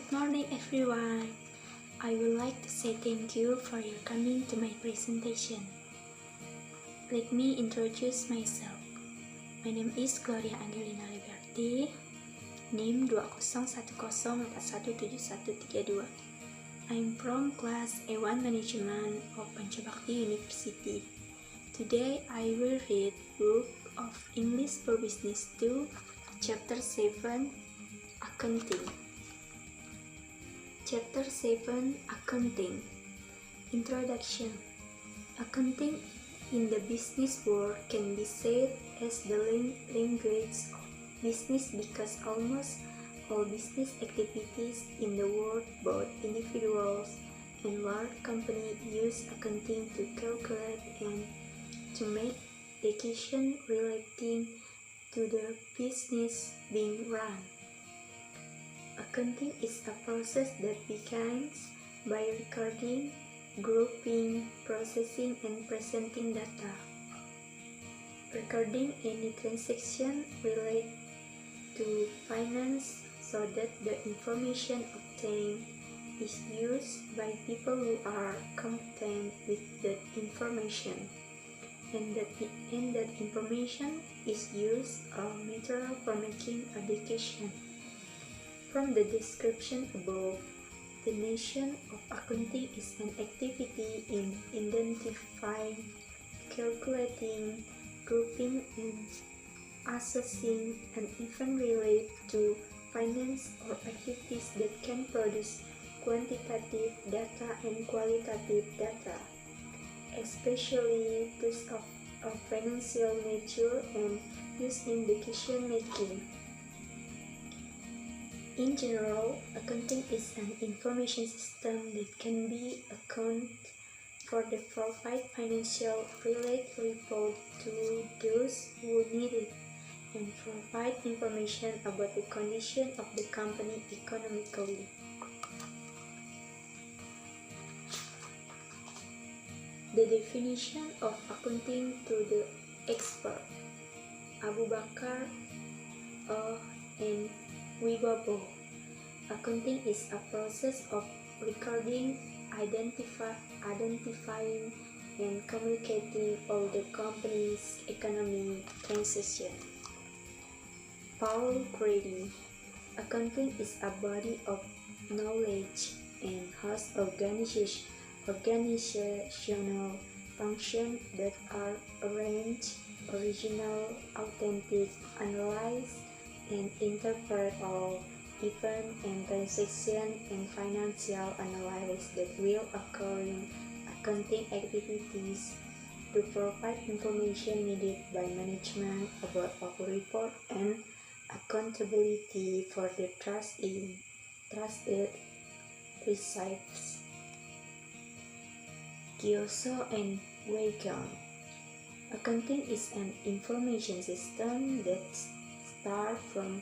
Good morning, everyone. I would like to say thank you for your coming to my presentation. Let me introduce myself. My name is Gloria Anggelina, NIM 201041717132. I'm from class A1 Management of Panchabakti University. Today I will read Book of English for Business 2, Chapter 7, Accounting. Chapter 7, Accounting. Introduction. Accounting in the business world can be said as the language of business because almost all business activities in the world, both individuals and large companies, use accounting to calculate and to make decisions relating to the business being run. Accounting is a process that begins by recording, grouping, processing, and presenting data. Recording any transaction related to finance so that the information obtained is used by people who are competent with that information, and that information is used as material for making a decision. From the description above, the notion of accounting is an activity in identifying, calculating, grouping, and assessing an event related to finance or activities that can produce quantitative data and qualitative data, especially those of a financial nature and used in decision making. In general, accounting is an information system that can be accounted for the provide financial related report to those who need it and provide information about the condition of the company economically. The definition of accounting to the expert. Abu Bakar and Wibowo. Accounting is a process of recording, identifying, and communicating all the company's economic transactions. Paul Grady. Accounting is a body of knowledge and has organizational functions that are arranged, original, authentic, analyzed, and interpret all event and transaction and financial analysis that will occur in accounting activities to provide information needed by management about our report and accountability for the trusted receipts. Gioso and Wagon. Accounting is an information system that start from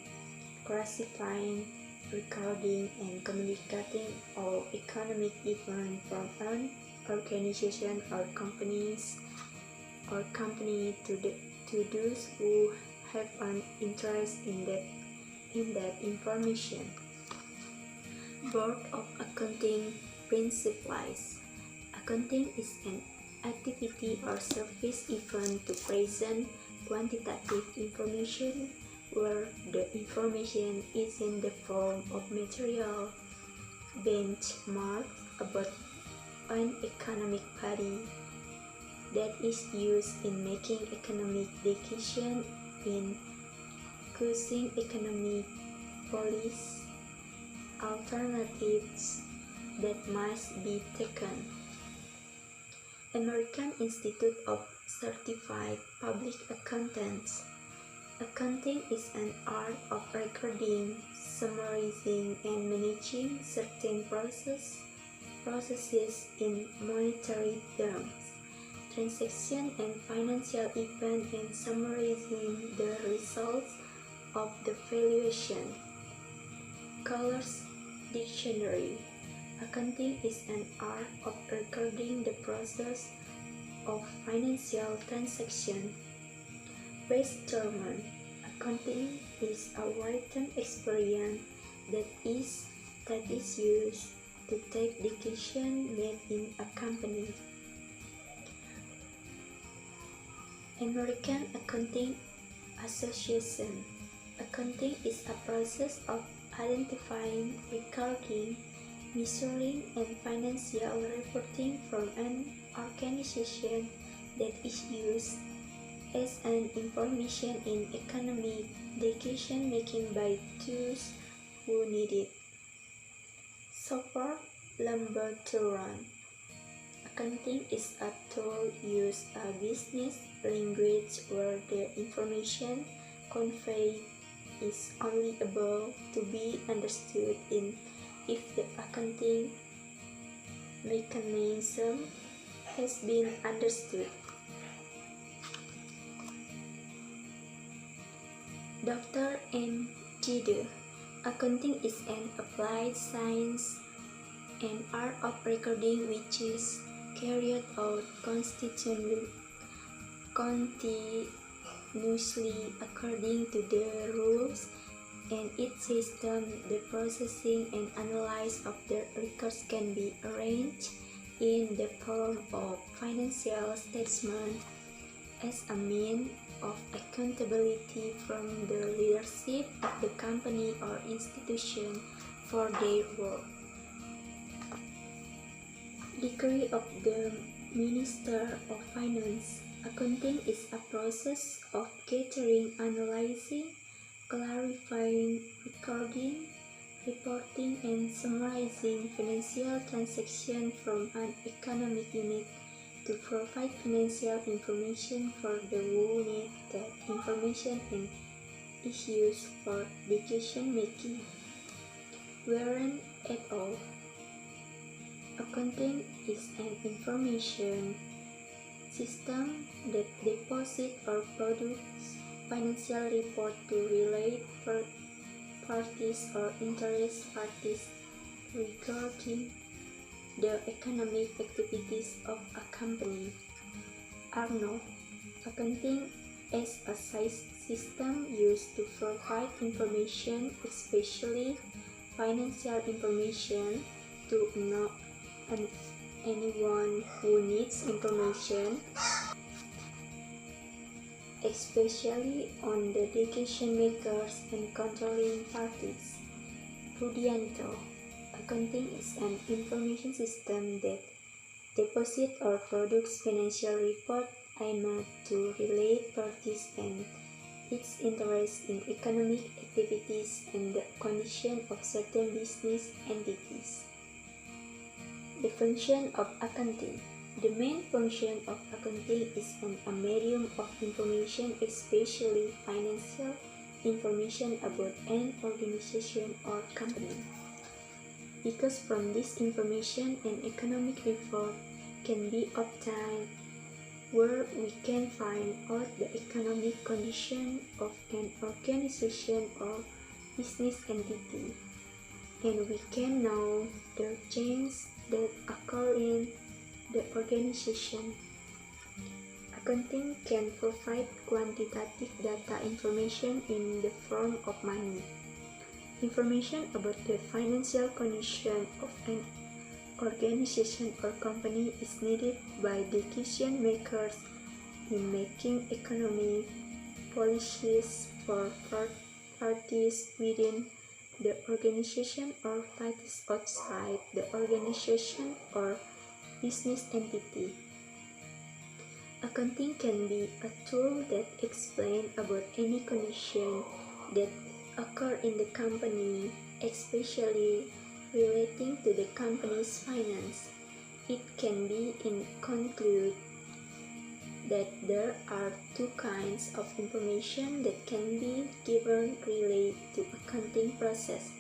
classifying, recording, and communicating all economic events from an organization or company to those who have an interest in that information. Board of Accounting Principles. Accounting is an activity or service event to present quantitative information where the information is in the form of material benchmarks about an economic body that is used in making economic decisions, in choosing economic policy alternatives that must be taken. American Institute of Certified Public Accountants. Accounting is an art of recording, summarizing, and managing certain processes in monetary terms, transaction and financial events, and summarizing the results of the valuation. Colors Dictionary. Accounting is an art of recording the process of financial transaction. Best German. Accounting is a written experience that is that is used to take decisions made in a company. American Accounting Association. Accounting is a process of identifying, recording, measuring, and financial reporting from an organization that is used as an information in economic decision making by those who need it. Support number to run. Accounting is a tool used a business language where the information conveyed is only able to be understood if the accounting mechanism has been understood. Dr. Anggelina. Accounting is an applied science and art of recording which is carried out continuously according to the rules and its system. The processing and analysis of the records can be arranged in the form of financial statements as a means of accountability from the leadership of the company or institution for their work. Degree of the Minister of Finance. Accounting is a process of gathering, analyzing, clarifying, recording, reporting, and summarizing financial transactions from an economic unit to provide financial information for the who need that information and is used for decision making. Warren et al. Accounting is an information system that deposits or produces financial reports to relate parties or interest parties regarding the economic activities of a company. Arnold. Accounting is a system used to provide information, especially financial information, to anyone who needs information, especially on the decision makers and controlling parties. Rudianto. Accounting is an information system that deposits or produces financial reports aimed to relate parties and its interest in economic activities and the condition of certain business entities. The function of accounting. The main function of accounting is a medium of information, especially financial information about an organization or company. Because from this information an economic report can be obtained where we can find out the economic condition of an organization or business entity, and we can know the changes that occur in the organization. Accounting can provide quantitative data information in the form of money. Information about the financial condition of an organization or company is needed by decision makers in making economic policies for parties within the organization or parties outside the organization or business entity. Accounting can be a tool that explains about any condition that occur in the company, especially relating to the company's finance. It can be concluded that there are two kinds of information that can be given related to accounting process.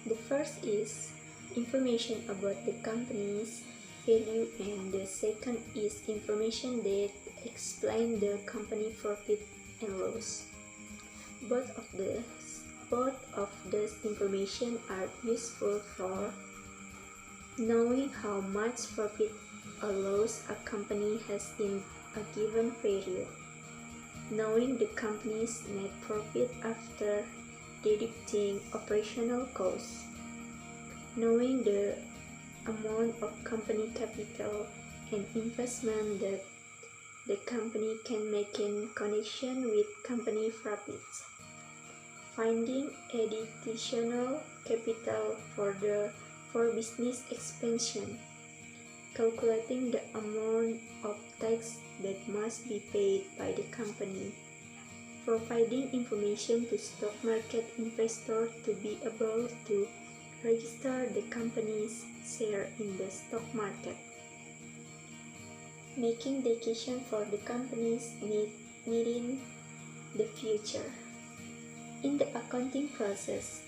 The first is information about the company's value, and the second is information that explains the company profit and loss. Both of those information are useful for knowing how much profit or loss a company has in a given period, knowing the company's net profit after deducting operational costs. knowing the amount of company capital and investment that the company can make in connection with company profits, finding additional capital for business expansion, calculating the amount of tax that must be paid by the company, providing information to stock market investors to be able to register the company's share in the stock market, making decisions for the company's need in the future. In the accounting process,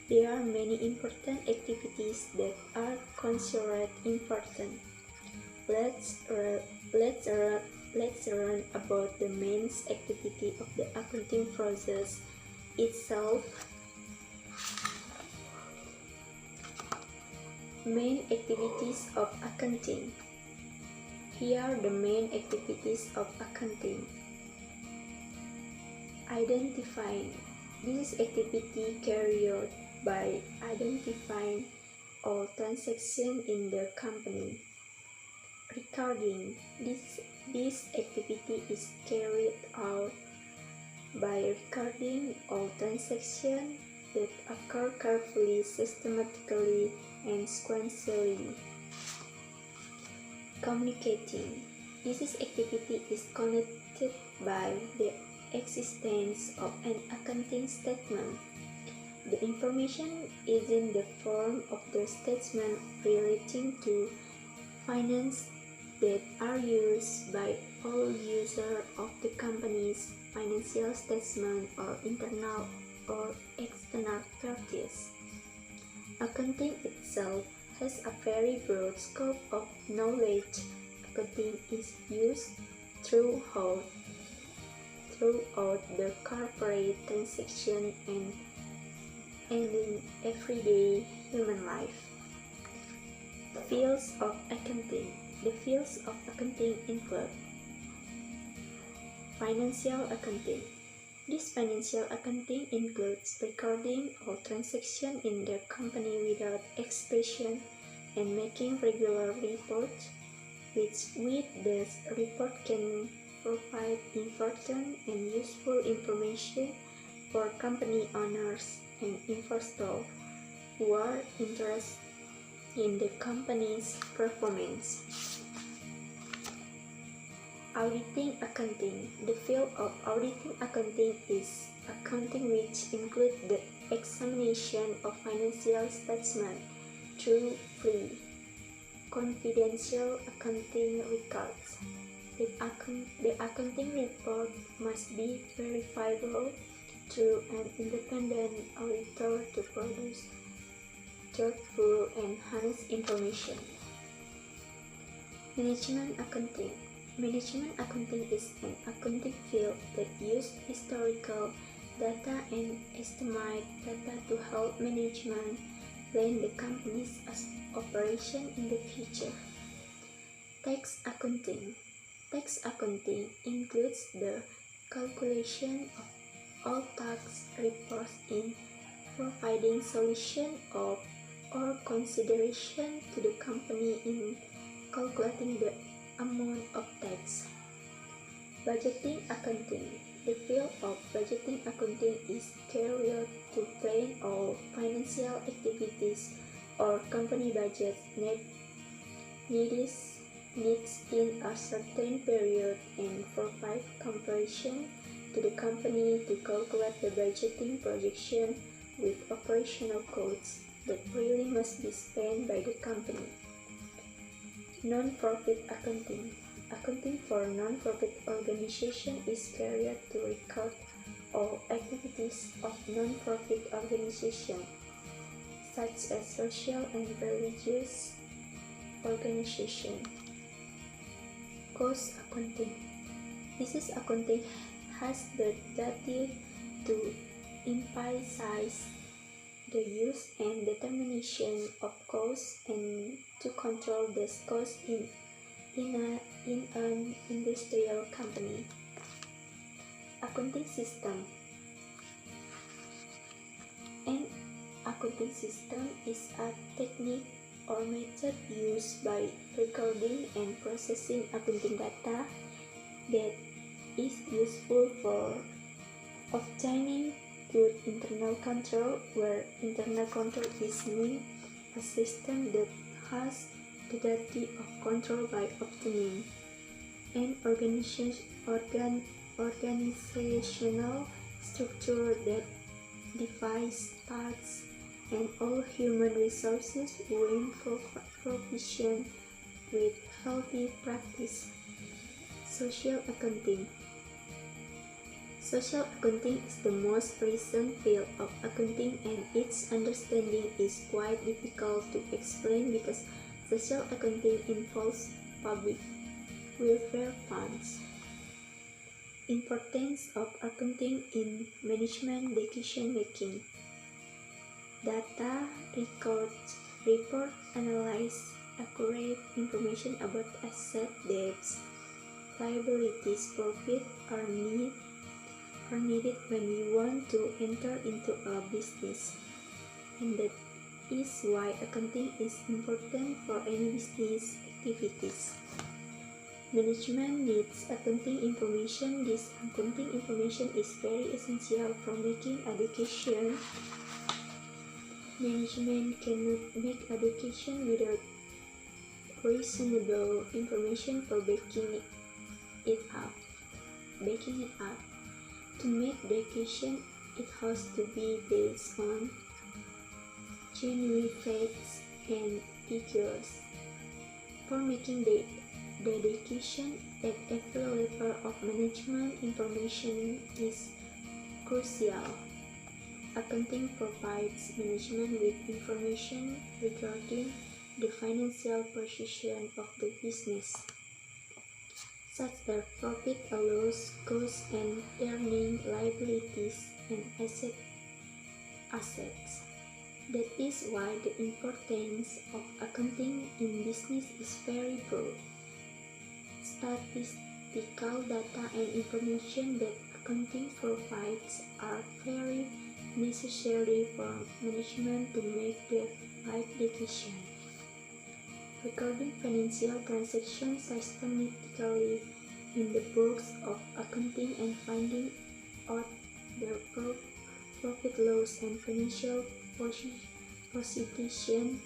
there are many important activities that are considered important. Let's learn about the main activity of the accounting process itself. Main activities of accounting. Here are the main activities of accounting. Identifying. This activity carried out by identifying all transactions in the company. Recording. This activity is carried out by recording all transactions that occur carefully, systematically, and sequentially. Communicating. This activity is connected by the existence of an accounting statement. The information is in the form of the statement relating to finance that are used by all users of the company's financial statement or internal or external parties. Accounting itself has a very broad scope of knowledge. Accounting is used throughout the corporate transaction and in everyday human life. Fields of accounting. The fields of accounting include financial accounting. This financial accounting includes recording all transactions in the company without exception and making regular reports, which with the report can provide important and useful information for company owners and investors who are interested in the company's performance. Auditing accounting. The field of auditing accounting is accounting which includes the examination of financial statements through free, confidential accounting records. The accounting report must be verifiable through an independent auditor to produce truthful and honest information. Management accounting. Management accounting is an accounting field that uses historical data and estimate data to help management plan the company's operation in the future. Tax accounting. Tax accounting includes the calculation of all tax reports in providing solution of or consideration to the company in calculating the amount of tax. Budgeting accounting. The field of budgeting accounting is carried out to plan all financial activities or company budget needs in a certain period and provide comparison to the company to calculate the budgeting projection with operational costs that really must be spent by the company. Non-profit accounting. Accounting for non-profit organization is carried out to record all activities of non-profit organization, such as social and religious organization. Cost accounting. This accounting has the duty to emphasize the use and determination of costs and to control the costs in an industrial company. Accounting system. Accounting system is a technique or method used by recording and processing accounting data that is useful for obtaining good internal control, where internal control is mean a system that has the duty of control by obtaining an organizational structure that divides tasks and all human resources when provision with healthy practice. Social accounting. Social accounting is the most recent field of accounting, and its understanding is quite difficult to explain because social accounting involves public welfare funds. Importance of accounting in management decision making. Data, records, report, analyze accurate information about assets, debts, liabilities, profit are needed when you want to enter into a business. And that is why accounting is important for any business activities. Management needs accounting information. This accounting information is very essential for making a decision. Management cannot make a decision without reasonable information for backing it up. To make decision, it has to be based on genuine facts and figures. For making the decision at every level of management, information is crucial. Accounting provides management with information regarding the financial position of the business, such as profit or loss, costs and earning, liabilities, and assets. That is why the importance of accounting in business is very broad. Statistical data and information that accounting provides are very necessary for management to make the right decision. Recording financial transactions systematically in the books of accounting and finding out the profit, loss, and financial position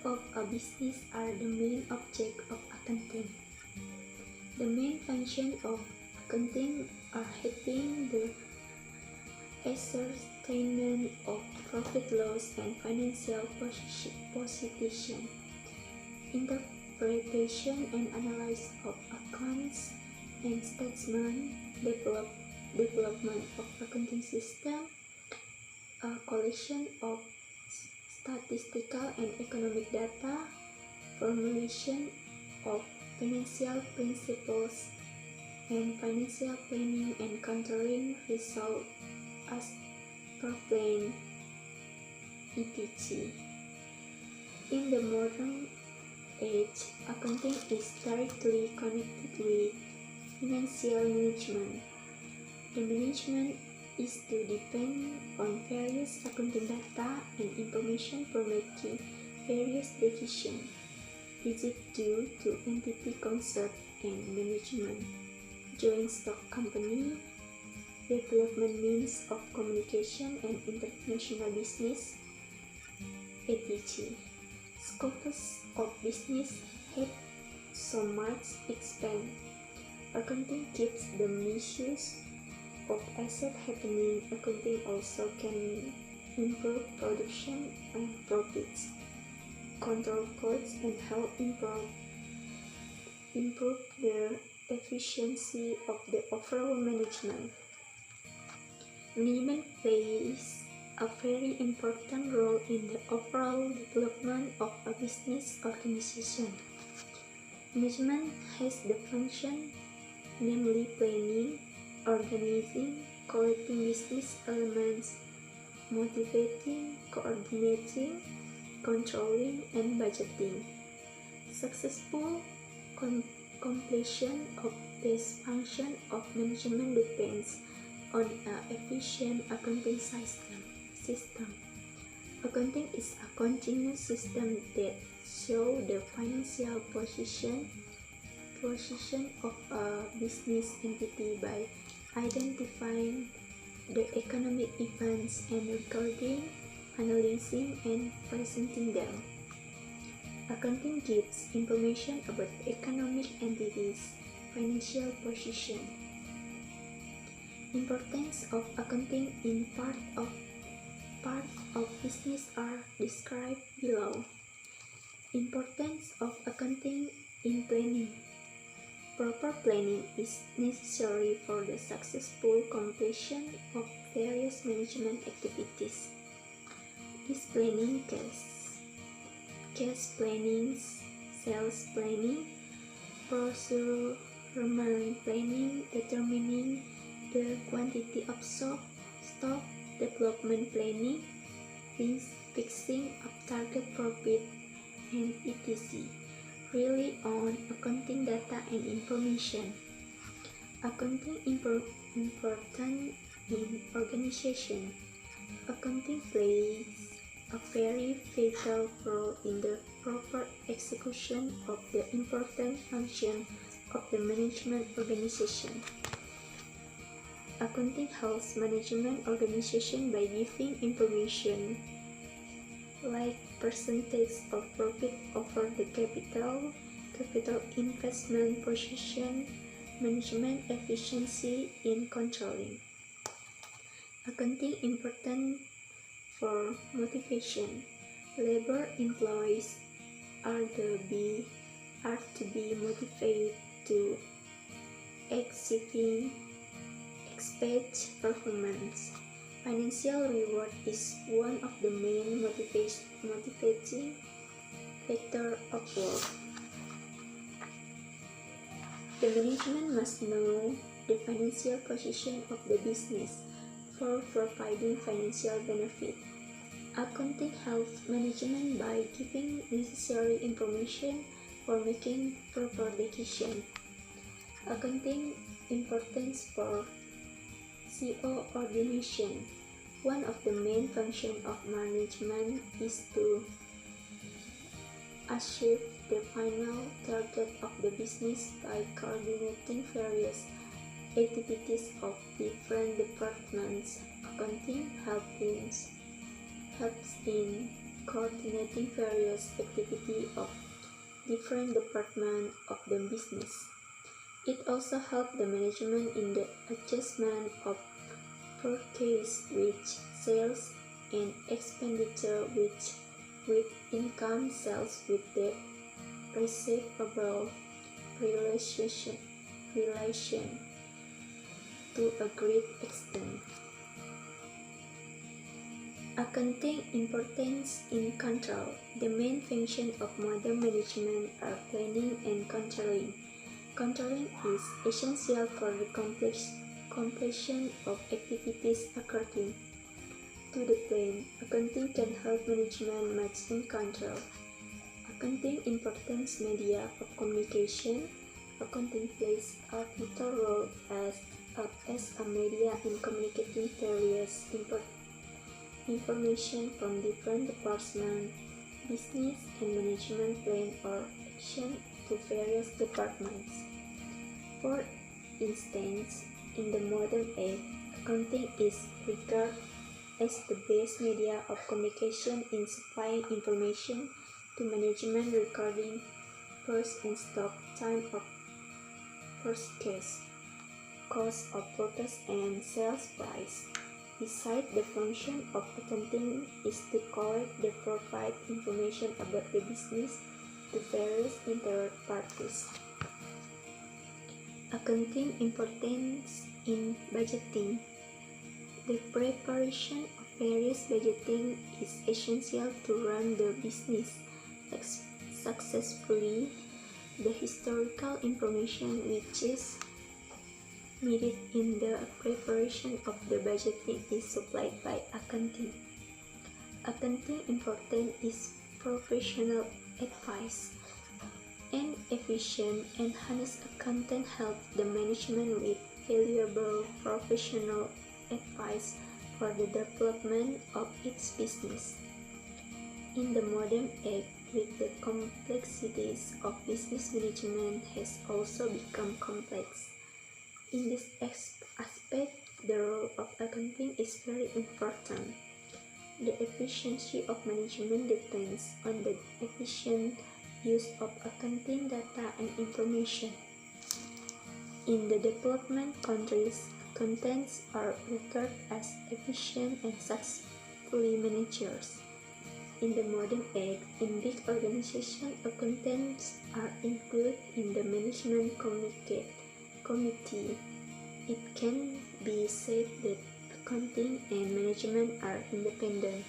of a business are the main object of accounting. The main function of accounting are helping the ascertainment of profit, loss, and financial position, interpretation and analysis of accounts and statements, development of accounting system, a collection of statistical and economic data, formulation of financial principles, and financial planning and controlling results as per plan, etc. In the modern age, accounting is directly connected with financial management. The management is to depend on various accounting data and information for making various decisions. Is it due to entity concept and management, joint stock company, development means of communication and international business, etc. Scopes of business have so much expand. Accounting keeps the misuse of asset happening. Accounting also can improve production and profits, control costs, and help improve the efficiency of the overall management. Management plays a very important role in the overall development of a business organization. Management has the function, namely planning, organizing, collecting business elements, motivating, coordinating, controlling, and budgeting. Successful completion of this function of management depends on an efficient accounting system. Accounting is a continuous system that shows the financial position of a business entity by identifying the economic events and recording, analyzing, and presenting them. Accounting gives information about economic entities' financial position. Importance of accounting in part of business are described below. Importance of accounting in planning. Proper planning is necessary for the successful completion of various management activities. This planning cash planning, sales planning, procurement planning, determining the quantity of stock, development planning, fixing of target profit, and etc. Rely on accounting data and information. Accounting important in organization. Accounting plays a very vital role in the proper execution of the important function of the management organization. Accounting helps management organization by giving information like percentage of profit over the capital investment position, management efficiency in controlling. Accounting important for motivation. Labor employees are to be motivated to expect performance. Financial reward is one of the main motivating factors of work. The management must know the financial position of the business for providing financial benefit. Accounting helps management by giving necessary information for making proper decisions. Accounting importance for coordination. One of the main functions of management is to achieve the final target of the business by coordinating various activities of different departments. Accounting helps in coordinating various activities of different departments of the business. It also helps the management in the adjustment of purchase with sales and expenditure with income, sales with the receivable relation to a great extent. Accounting importance in control. The main function of modern management are planning and controlling. Controlling is essential for the completion of activities according to the plan. Accounting can help management maintain control. Accounting importance media of communication. Accounting plays a vital role as a media in communicating various information from different departments, business and management plan or action to various departments. For instance, in the modern age, accounting is regarded as the best media of communication in supplying information to management regarding first and stop time of purchase, cost of purchase, and sales price. Besides, the function of accounting is to collect and provide information about the business to various interested parties. Accounting importance in budgeting. The preparation of various budgeting is essential to run the business successfully. The historical information which is needed in the preparation of the budgeting is supplied by accounting. Accounting important is professional advice. An efficient and honest accountant helps the management with valuable professional advice for the development of its business. in the modern age, with the complexities of business management has also become complex. In this aspect, the role of accounting is very important. The efficiency of management depends on the efficient use of accounting data and information. In the development countries, accountants are regarded as efficient and successfully managers. In the modern age, in big organizations, accountants are included in the management committee. It can be said that accounting and management are independent.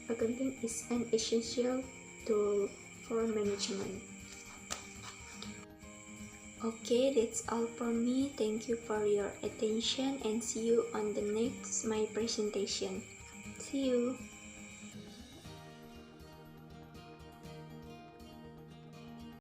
Accounting is an essential tool for management. Okay, that's all from me. Thank you for your attention and see you on the next my presentation. See you.